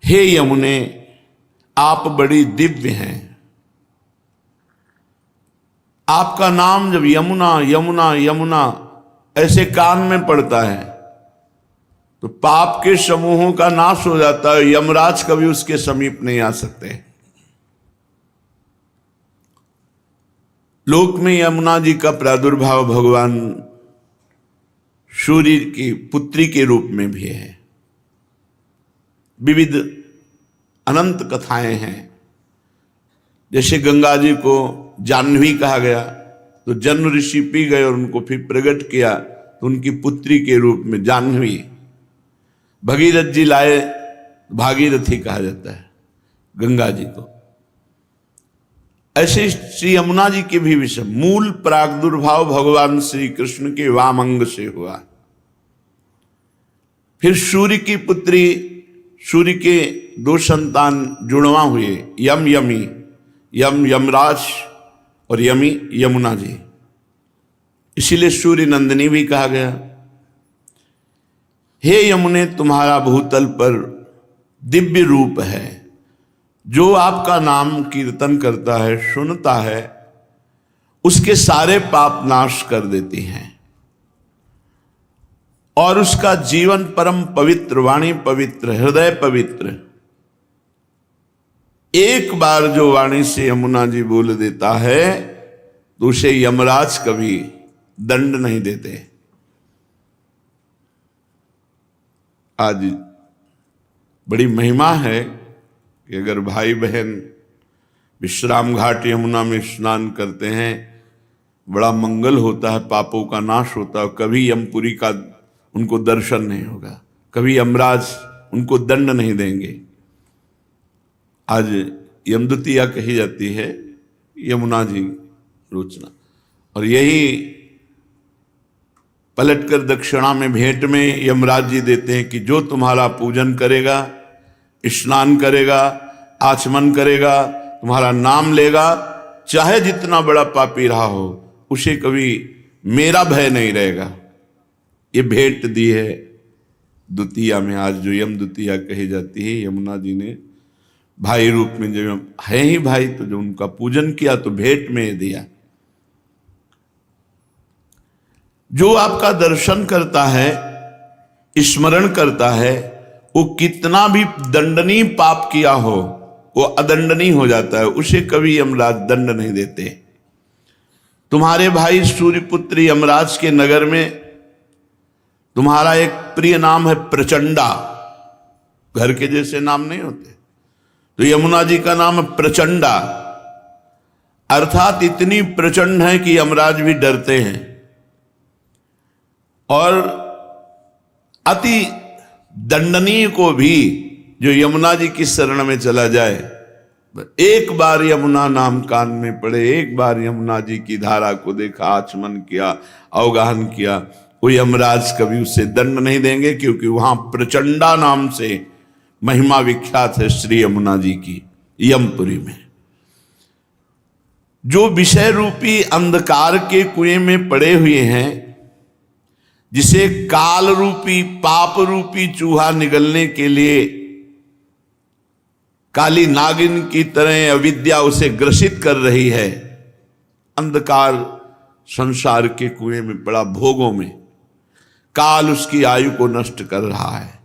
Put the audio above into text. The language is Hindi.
हे यमुने, आप बड़ी दिव्य हैं। आपका नाम जब यमुना यमुना यमुना ऐसे कान में पड़ता है तो पाप के समूहों का नाश हो जाता है। यमराज कभी उसके समीप नहीं आ सकते। लोक में यमुना जी का प्रादुर्भाव भगवान सूर्य की पुत्री के रूप में भी है। विविध अनंत कथाएं हैं। जैसे गंगा जी को जाह्नवी कहा गया तो जन्म ऋषि पी गए और उनको फिर प्रकट किया तो उनकी पुत्री के रूप में जाह्नवी। भगीरथ जी लाए, भागीरथी कहा जाता है गंगा जी को। ऐसे श्री यमुना जी के भी विषय मूल प्रादुर्भाव भगवान श्री कृष्ण के वाम अंग से हुआ। फिर सूर्य की पुत्री, सूर्य के दो संतान जुड़वा हुए, यम यमी, यम यमराज और यमी यमुना जी। इसीलिए सूर्य नंदिनी भी कहा गया। हे यमुने, तुम्हारा भूतल पर दिव्य रूप है। जो आपका नाम कीर्तन करता है, सुनता है, उसके सारे पाप नाश कर देती हैं और उसका जीवन परम पवित्र, वाणी पवित्र, हृदय पवित्र। एक बार जो वाणी से यमुना जी बोल देता है तो उसे यमराज कभी दंड नहीं देते। आज बड़ी महिमा है कि अगर भाई बहन विश्राम घाट यमुना में स्नान करते हैं, बड़ा मंगल होता है, पापों का नाश होता है। कभी यमपुरी का उनको दर्शन नहीं होगा, कभी यमराज उनको दंड नहीं देंगे। आज यमद्वितीया कही जाती है यमुना जी रोचना, और यही पलटकर दक्षिणा में भेंट में यमराज जी देते हैं कि जो तुम्हारा पूजन करेगा, स्नान करेगा, आचमन करेगा, तुम्हारा नाम लेगा, चाहे जितना बड़ा पापी रहा हो, उसे कभी मेरा भय नहीं रहेगा। ये भेंट दी है द्वितीया में। आज जो यम द्वितीया कही जाती है, यमुना जी ने भाई रूप में, जब है ही भाई तो जो उनका पूजन किया तो भेंट में दिया। जो आपका दर्शन करता है, स्मरण करता है, वो कितना भी दंडनीय पाप किया हो वो अदंडनीय हो जाता है, उसे कभी यमराज दंड नहीं देते। तुम्हारे भाई सूर्यपुत्र यमराज के नगर में तुम्हारा एक प्रिय नाम है प्रचंडा। घर के जैसे नाम नहीं होते, तो यमुना जी का नाम है प्रचंडा, अर्थात इतनी प्रचंड है कि यमराज भी डरते हैं। और अति दंडनीय को भी जो यमुना जी की शरण में चला जाए, एक बार यमुना नाम कान में पड़े, एक बार यमुना जी की धारा को देखा, आचमन किया, अवगाहन किया, वो यमराज कभी उसे दंड नहीं देंगे, क्योंकि वहां प्रचंडा नाम से महिमा विख्यात है श्री यमुना जी की यमपुरी में। जो विषय रूपी अंधकार के कुएं में पड़े हुए हैं, जिसे काल रूपी पाप रूपी चूहा निगलने के लिए काली नागिन की तरह अविद्या उसे ग्रसित कर रही है, अंधकार संसार के कुएं में पड़ा, भोगों में काल उसकी आयु को नष्ट कर रहा है।